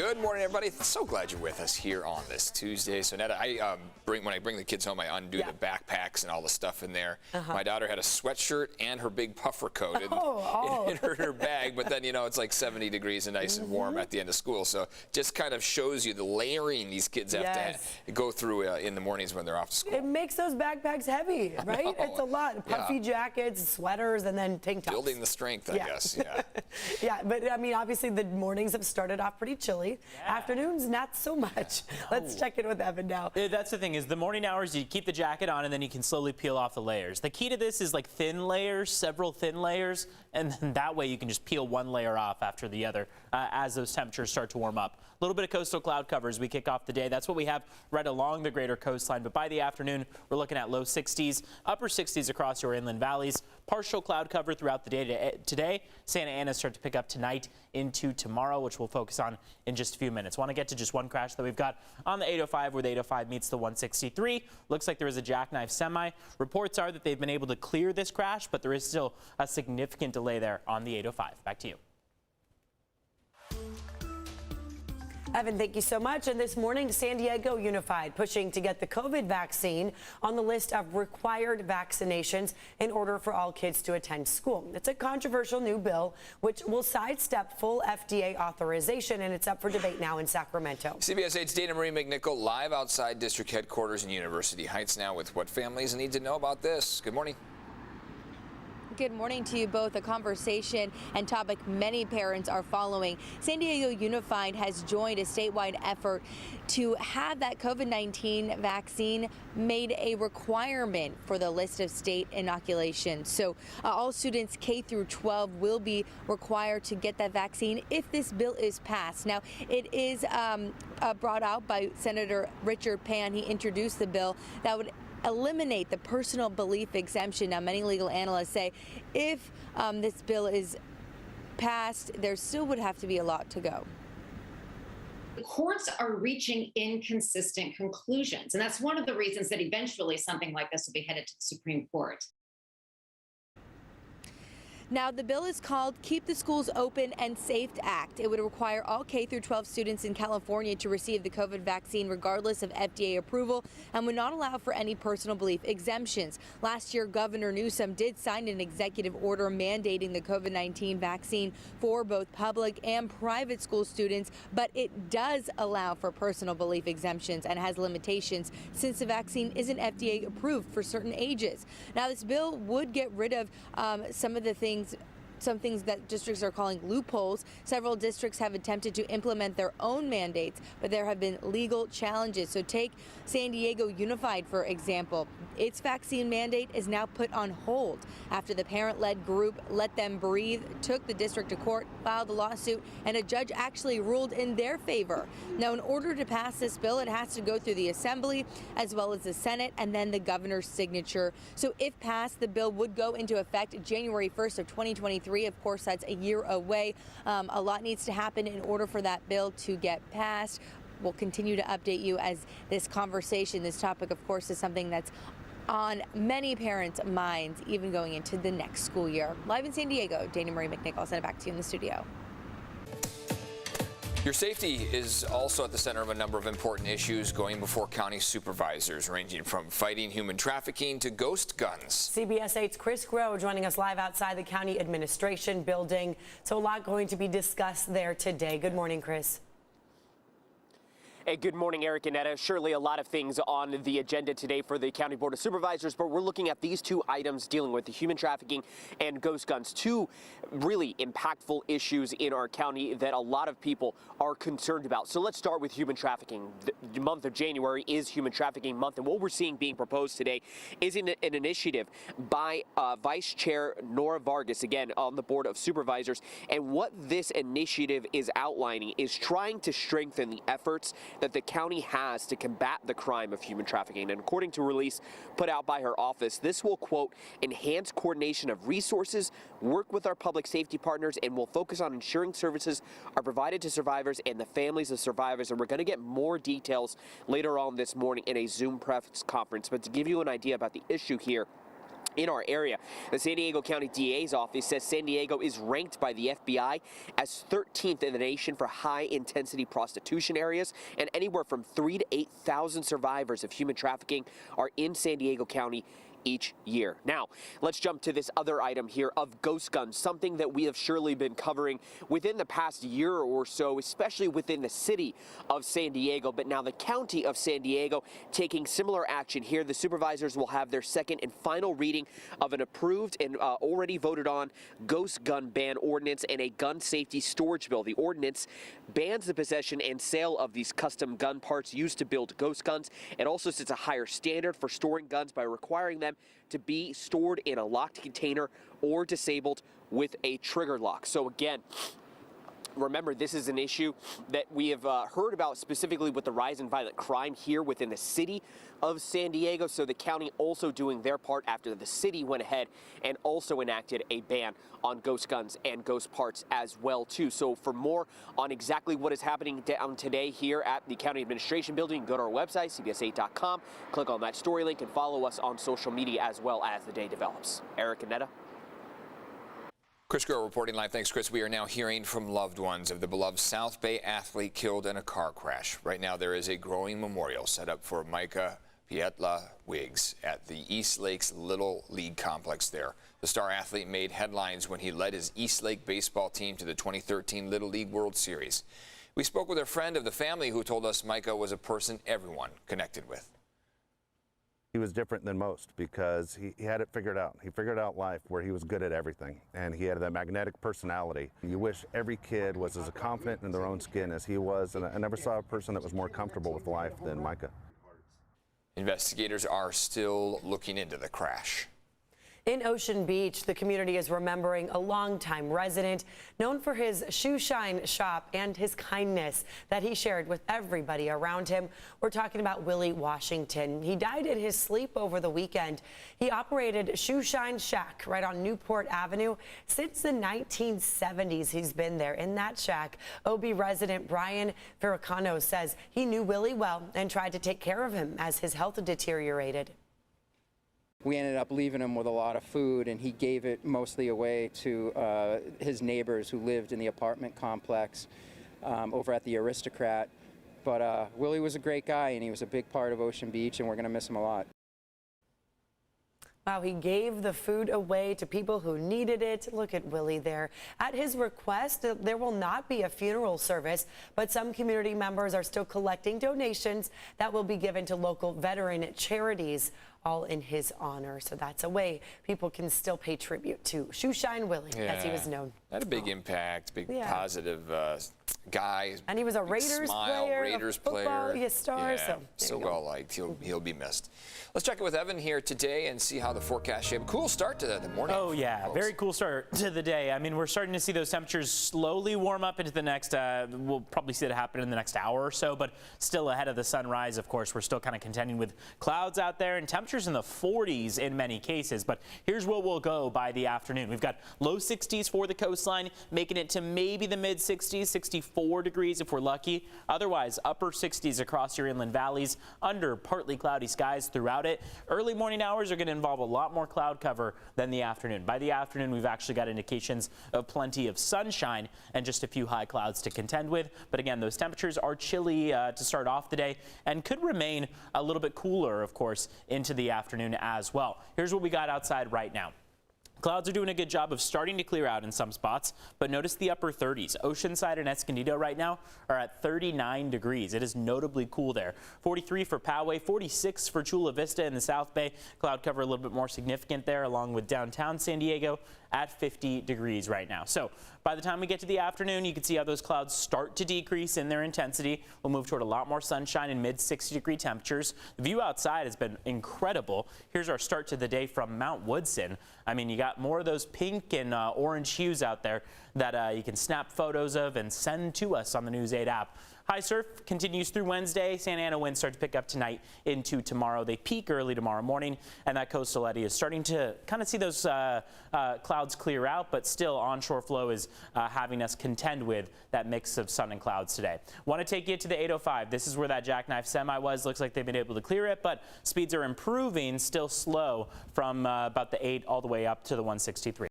Good morning, everybody. So glad you're with us here on this Tuesday. So, Netta, when I bring the kids home, I undo the backpacks and all the stuff in there. My daughter had a sweatshirt and her big puffer coat in her bag, but then, it's like 70 degrees and nice and warm at the end of school. So just kind of shows you the layering these kids have to go through in the mornings when they're off to school. It makes those backpacks heavy, right? It's a lot. Puffy jackets, sweaters, and then tank tops. Building the strength, I guess. Yeah, but I mean, obviously the mornings have started off pretty chilly. Afternoons, not so much. Let's check in with Evan now. That's the thing, is the morning hours, you keep the jacket on and then you can slowly peel off the layers. The key to this is like thin layers, several thin layers, and then that way you can just peel one layer off after the other as those temperatures start to warm up. A little bit of coastal cloud cover as we kick off the day. That's what we have right along the greater coastline. But by the afternoon, we're looking at low 60s, upper 60s across your inland valleys. Partial cloud cover throughout the day today. Santa Ana start to pick up tonight into tomorrow, which we'll focus on in just a few minutes. Want to get to just one crash that we've got on the 805 where the 805 meets the 163. Looks like there is a jackknife semi. Reports are that they've been able to clear this crash, but there is still a significant delay there on the 805. Back to you. Evan, thank you so much. And this morning, San Diego Unified pushing to get the COVID vaccine on the list of required vaccinations in order for all kids to attend school. It's a controversial new bill which will sidestep full FDA authorization, and it's up for debate now in Sacramento. CBS 8's Dana Marie McNichol live outside district headquarters in University Heights now with what families need to know about this. Good morning. Good morning to you both. A conversation and topic many parents are following. San Diego Unified has joined a statewide effort to have that COVID-19 vaccine made a requirement for the list of state inoculations. So all students K through 12 will be required to get that vaccine if this bill is passed. Now, it is brought out by Senator Richard Pan. He introduced the bill that would eliminate the personal belief exemption. Now, many legal analysts say if this bill is passed, there still would have to be a lot to go. The courts are reaching inconsistent conclusions, and that's one of the reasons that eventually something like this will be headed to the Supreme Court. Now, the bill is called Keep the Schools Open and Safe Act. It would require all K through 12 students in California to receive the COVID vaccine regardless of FDA approval and would not allow for any personal belief exemptions. Last year, Governor Newsom did sign an executive order mandating the COVID-19 vaccine for both public and private school students, but it does allow for personal belief exemptions and has limitations since the vaccine isn't FDA approved for certain ages. Now, this bill would get rid of some things that districts are calling loopholes. Several districts have attempted to implement their own mandates, but there have been legal challenges. So take San Diego Unified, for example. Its vaccine mandate is now put on hold after the parent-led group Let Them Breathe took the district to court, filed a lawsuit, and a judge actually ruled in their favor. Now, in order to pass this bill, it has to go through the Assembly as well as the Senate and then the governor's signature. So if passed, the bill would go into effect January 1st of 2023. Of course, that's a year away. A lot needs to happen in order for that bill to get passed. We'll continue to update you as this conversation, this topic, of course, is something that's on many parents' minds, even going into the next school year. Live in San Diego, Dana Marie McNichol. I'll send it back to you in the studio. Your safety is also at the center of a number of important issues going before county supervisors, ranging from fighting human trafficking to ghost guns. CBS 8's Chris Groh joining us live outside the county administration building. So a lot going to be discussed there today. Good morning, Chris. Hey, good morning, Eric and Netta. Surely a lot of things on the agenda today for the County Board of Supervisors, but we're looking at these two items dealing with the human trafficking and ghost guns, two really impactful issues in our county that a lot of people are concerned about. So let's start with human trafficking. The month of January is Human Trafficking Month, and what we're seeing being proposed today is an initiative by Vice Chair Nora Vargas, again, on the Board of Supervisors. And what this initiative is outlining is trying to strengthen the efforts that the county has to combat the crime of human trafficking. And according to a release put out by her office, this will, quote, enhance coordination of resources, work with our public safety partners, and will focus on ensuring services are provided to survivors and the families of survivors. And we're going to get more details later on this morning in a Zoom press conference. But to give you an idea about the issue here, in our area. The San Diego County DA's office says San Diego is ranked by the FBI as 13th in the nation for high-intensity prostitution areas, and anywhere from 3,000 to 8,000 survivors of human trafficking are in San Diego County each year. Now, let's jump to this other item here of ghost guns, something that we have surely been covering within the past year or so, especially within the city of San Diego, but now the county of San Diego taking similar action here. The supervisors will have their second and final reading of an approved and already voted on ghost gun ban ordinance and a gun safety storage bill. The ordinance bans the possession and sale of these custom gun parts used to build ghost guns. It also sets a higher standard for storing guns by requiring them to be stored in a locked container or disabled with a trigger lock. So again, remember, this is an issue that we have heard about specifically with the rise in violent crime here within the city of San Diego. So the county also doing their part after the city went ahead and also enacted a ban on ghost guns and ghost parts as well too. So for more on exactly what is happening down today here at the County Administration Building, you can go to our website, cbs8.com, click on that story link and follow us on social media as well as the day develops. Eric and Netta. Chris Grow reporting live. Thanks, Chris. We are now hearing from loved ones of the beloved South Bay athlete killed in a car crash. Right now, there is a growing memorial set up for Micah Pietla Wiggs at the East Lakes Little League complex there. The star athlete made headlines when he led his East Lake baseball team to the 2013 Little League World Series. We spoke with a friend of the family who told us Micah was a person everyone connected with. He was different than most because he had it figured out. He figured out life where he was good at everything, and he had that magnetic personality. You wish every kid was as confident in their own skin as he was, and I never saw a person that was more comfortable with life than Micah. Investigators are still looking into the crash. In Ocean Beach, the community is remembering a longtime resident known for his shoe shine shop and his kindness that he shared with everybody around him. We're talking about Willie Washington. He died in his sleep over the weekend. He operated Shoe Shine Shack right on Newport Avenue. Since the 1970s, he's been there in that shack. OB resident Brian Farrakano says he knew Willie well and tried to take care of him as his health deteriorated. We ended up leaving him with a lot of food, and he gave it mostly away to his neighbors who lived in the apartment complex over at the Aristocrat. But Willie was a great guy, and he was a big part of Ocean Beach, and we're going to miss him a lot. Wow, he gave the food away to people who needed it. Look at Willie there. At his request, there will not be a funeral service, but some community members are still collecting donations that will be given to local veteran charities, all in his honor. So that's a way people can still pay tribute to Shoe Shine Willie, as he was known. Had a big impact, big positive guy. And he was a Raiders player, Raiders a football player. star. Yeah, so well liked. He'll be missed. Let's check in with Evan here today and see how the forecast shaped. Cool start to the morning. Oh yeah, folks. Very cool start to the day. I mean, we're starting to see those temperatures slowly warm up into the next. We'll probably see that happen in the next hour or so, but still ahead of the sunrise. Of course, we're still kind of contending with clouds out there and temperatures in the 40s in many cases. But here's where we'll go by the afternoon. We've got low 60s for the coastline, making it to maybe the mid 60s, 64 degrees if we're lucky. Otherwise, upper 60s across your inland valleys, under partly cloudy skies throughout it. Early morning hours are going to involve a lot more cloud cover than the afternoon. By the afternoon, we've actually got indications of plenty of sunshine and just a few high clouds to contend with. But again, those temperatures are chilly to start off the day and could remain a little bit cooler, of course, into the afternoon as well. Here's what we got outside right now. Clouds are doing a good job of starting to clear out in some spots, but notice the upper 30s. Oceanside and Escondido right now are at 39 degrees. It is notably cool there. 43 for Poway, 46 for Chula Vista in the South Bay. Cloud cover a little bit more significant there, along with downtown San Diego at 50 degrees right now. So by the time we get to the afternoon, you can see how those clouds start to decrease in their intensity. We'll move toward a lot more sunshine and mid 60-degree temperatures. The view outside has been incredible. Here's our start to the day from Mount Woodson. I mean, you got more of those pink and orange hues out there that you can snap photos of and send to us on the News 8 app. High surf continues through Wednesday. Santa Ana winds start to pick up tonight into tomorrow. They peak early tomorrow morning, and that coastal eddy is starting to kind of see those clouds clear out, but still onshore flow is having us contend with that mix of sun and clouds today. Want to take you to the 805. This is where that jackknife semi was. Looks like they've been able to clear it, but speeds are improving, still slow from about the 8 all the way up to the 163.